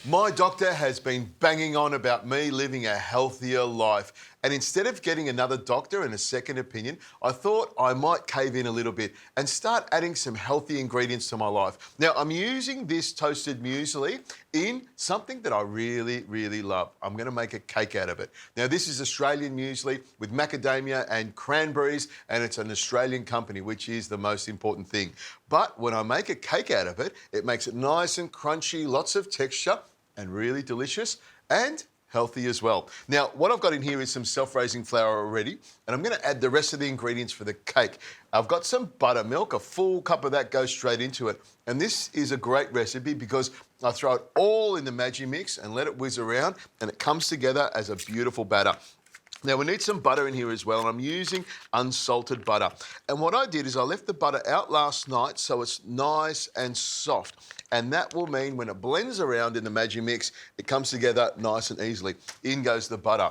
My doctor has been banging on about me living a healthier life. And instead of getting another doctor and a second opinion, I thought I might cave in a little bit and start adding some healthy ingredients to my life. Now, I'm using this toasted muesli in something that I really, really love. I'm going to make a cake out of it. Now, this is Australian muesli with macadamia and cranberries, and it's an Australian company, which is the most important thing. But when I make a cake out of it, it makes it nice and crunchy, lots of texture, and really delicious and healthy as well. Now, what I've got in here is some self-raising flour already, and I'm going to add the rest of the ingredients for the cake. I've got some buttermilk, a full cup of that goes straight into it. And this is a great recipe because I throw it all in the Magimix and let it whiz around, and it comes together as a beautiful batter. Now, we need some butter in here as well, and I'm using unsalted butter. And what I did is I left the butter out last night so it's nice and soft. And that will mean when it blends around in the Magimix, it comes together nice and easily. In goes the butter.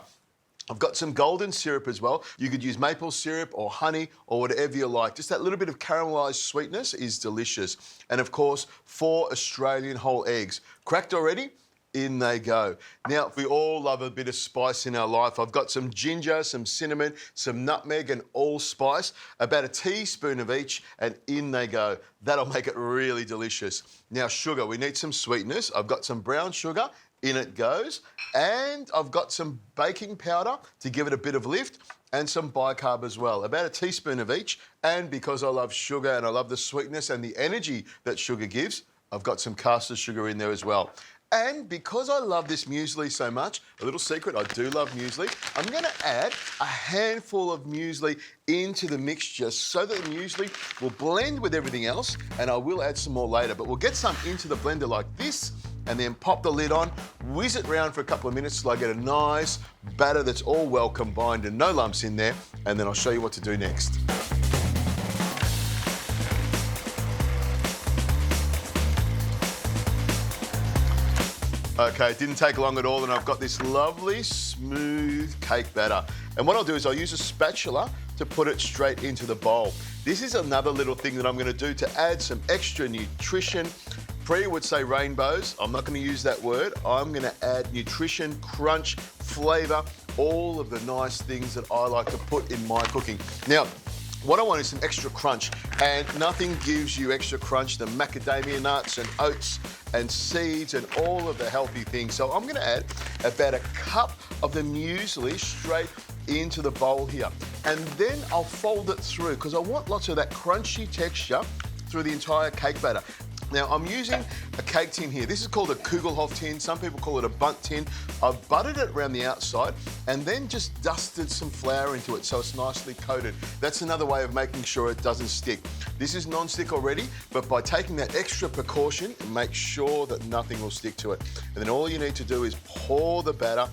I've got some golden syrup as well. You could use maple syrup or honey or whatever you like. Just that little bit of caramelised sweetness is delicious. And of course, 4 Australian whole eggs. Cracked already? In they go. Now, we all love a bit of spice in our life. I've got some ginger, some cinnamon, some nutmeg and allspice, about a teaspoon of each, and in they go. That'll make it really delicious. Now, sugar, we need some sweetness. I've got some brown sugar, in it goes, and I've got some baking powder to give it a bit of lift, and some bicarb as well, about a teaspoon of each. And because I love sugar and I love the sweetness and the energy that sugar gives, I've got some caster sugar in there as well. And because I love this muesli so much, a little secret, I do love muesli, I'm going to add a handful of muesli into the mixture so that the muesli will blend with everything else, and I will add some more later, but we'll get some into the blender like this and then pop the lid on, whiz it around for a couple of minutes till I get a nice batter that's all well combined and no lumps in there, and then I'll show you what to do next. Okay, it didn't take long at all, and I've got this lovely smooth cake batter. And what I'll do is I'll use a spatula to put it straight into the bowl. This is another little thing that I'm going to do to add some extra nutrition. Preeya would say rainbows. I'm not going to use that word. I'm going to add nutrition, crunch, flavour, all of the nice things that I like to put in my cooking. Now, what I want is some extra crunch, and nothing gives you extra crunch than macadamia nuts and oats and seeds and all of the healthy things. So I'm going to add about a cup of the muesli straight into the bowl here. And then I'll fold it through because I want lots of that crunchy texture through the entire cake batter. Now, I'm using a cake tin here. This is called a Kugelhof tin. Some people call it a bundt tin. I've buttered it around the outside and then just dusted some flour into it so it's nicely coated. That's another way of making sure it doesn't stick. This is non-stick already, but by taking that extra precaution, make sure that nothing will stick to it. And then all you need to do is pour the batter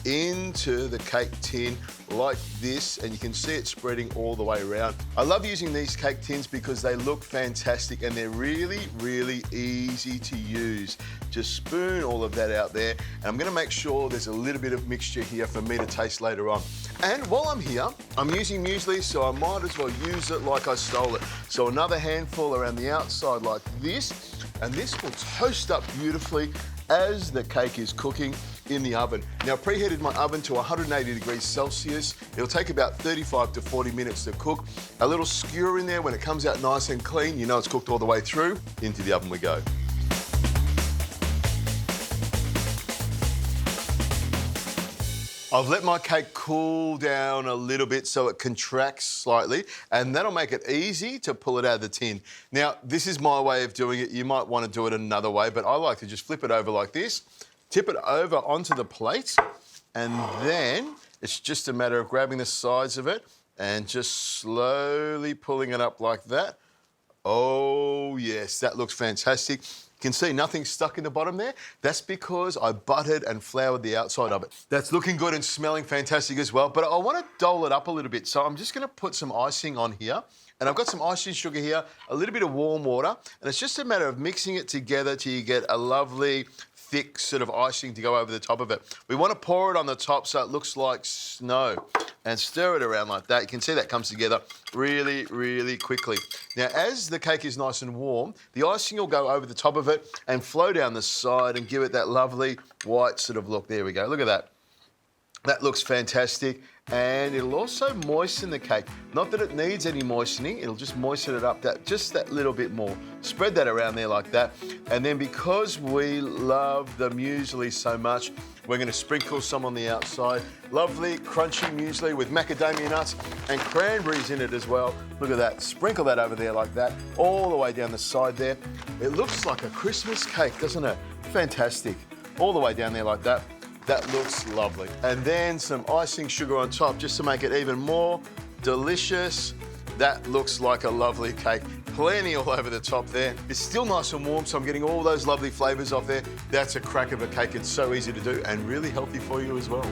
into the cake tin like this, and you can see it spreading all the way around. I love using these cake tins because they look fantastic and they're really, really easy to use. Just spoon all of that out there, and I'm going to make sure there's a little bit of mixture here for me to taste later on. And while I'm here, I'm using muesli, so I might as well use it like I stole it. So another handful around the outside like this, and this will toast up beautifully as the cake is cooking in the oven. Now, preheated my oven to 180 degrees Celsius. It'll take about 35 to 40 minutes to cook. A little skewer in there. When it comes out nice and clean, you know it's cooked all the way through. Into the oven we go. I've let my cake cool down a little bit so it contracts slightly, and that'll make it easy to pull it out of the tin. Now, this is my way of doing it. You might want to do it another way, but I like to just flip it over like this, tip it over onto the plate, and then it's just a matter of grabbing the sides of it and just slowly pulling it up like that. Oh, yes, that looks fantastic. You can see nothing stuck in the bottom there. That's because I buttered and floured the outside of it. That's looking good and smelling fantastic as well, but I want to dole it up a little bit. So I'm just going to put some icing on here. And I've got some icing sugar here, a little bit of warm water, and it's just a matter of mixing it together till you get a lovely thick sort of icing to go over the top of it. We want to pour it on the top so it looks like snow and stir it around like that. You can see that comes together really, really quickly. Now, as the cake is nice and warm, the icing will go over the top of it and flow down the side and give it that lovely white sort of look. There we go. Look at that. That looks fantastic, and it'll also moisten the cake. Not that it needs any moistening, it'll just moisten it up just that little bit more. Spread that around there like that, and then because we love the muesli so much, we're going to sprinkle some on the outside. Lovely crunchy muesli with macadamia nuts and cranberries in it as well. Look at that, sprinkle that over there like that, all the way down the side there. It looks like a Christmas cake, doesn't it? Fantastic. All the way down there like that. That looks lovely. And then some icing sugar on top just to make it even more delicious. That looks like a lovely cake. Plenty all over the top there. It's still nice and warm, so I'm getting all those lovely flavours off there. That's a crack of a cake. It's so easy to do and really healthy for you as well.